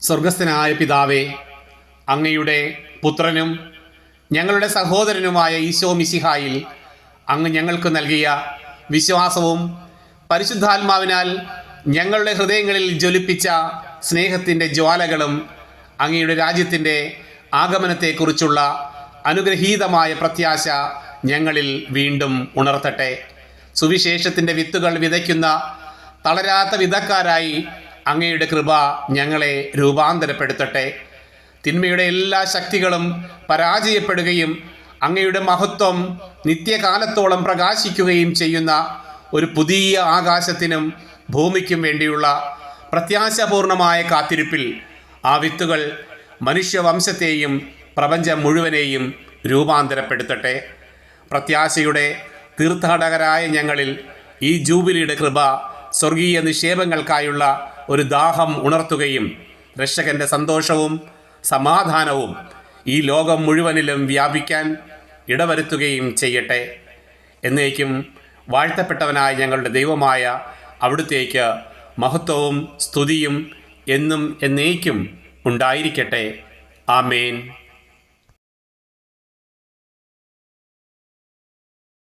സ്വർഗസ്ഥനായ പിതാവേ, അങ്ങയുടെ പുത്രനും ഞങ്ങളുടെ സഹോദരനുമായ ഈശോ മിശിഹായിൽ അങ്ങ് ഞങ്ങൾക്ക് നൽകിയ വിശ്വാസവും പരിശുദ്ധാത്മാവിനാൽ ഞങ്ങളുടെ ഹൃദയങ്ങളിൽ ജ്വലിപ്പിച്ച സ്നേഹത്തിൻ്റെ ജ്വാലകളും അങ്ങയുടെ രാജ്യത്തിൻ്റെ ആഗമനത്തെക്കുറിച്ചുള്ള അനുഗ്രഹീതമായ പ്രത്യാശ ഞങ്ങളിൽ വീണ്ടും ഉണർത്തട്ടെ. സുവിശേഷത്തിൻ്റെ വിത്തുകൾ വിതയ്ക്കുന്ന തളരാത്ത വിധക്കാരായി അങ്ങയുടെ കൃപ ഞങ്ങളെ രൂപാന്തരപ്പെടുത്തട്ടെ. തിന്മയുടെ എല്ലാ ശക്തികളും പരാജയപ്പെടുകയും അങ്ങയുടെ മഹത്വം നിത്യകാലത്തോളം പ്രകാശിക്കുകയും ചെയ്യുന്ന ഒരു പുതിയ ആകാശത്തിനും ഭൂമിക്കും വേണ്ടിയുള്ള പ്രത്യാശാപൂർണമായ കാത്തിരിപ്പിൽ ആ വിത്തുകൾ മനുഷ്യവംശത്തെയും പ്രപഞ്ചം മുഴുവനെയും രൂപാന്തരപ്പെടുത്തട്ടെ. പ്രത്യാശയുടെ തീർത്ഥാടകരായ ഞങ്ങളിൽ ഈ ജൂബിലിയുടെ കൃപ സ്വർഗീയ നിക്ഷേപങ്ങൾക്കായുള്ള ഒരു ദാഹം ഉണർത്തുകയും രക്ഷകൻ്റെ സന്തോഷവും സമാധാനവും ഈ ലോകം മുഴുവനിലും വ്യാപിക്കാൻ ഇടവരുത്തുകയും ചെയ്യട്ടെ. എന്നേക്കും വാഴ്ത്തപ്പെട്ടവനായ ഞങ്ങളുടെ ദൈവമായ അവിടുത്തേക്ക് മഹത്വവും സ്തുതിയും എന്നും എന്നേക്കും ഉണ്ടായിരിക്കട്ടെ. ആമേൻ.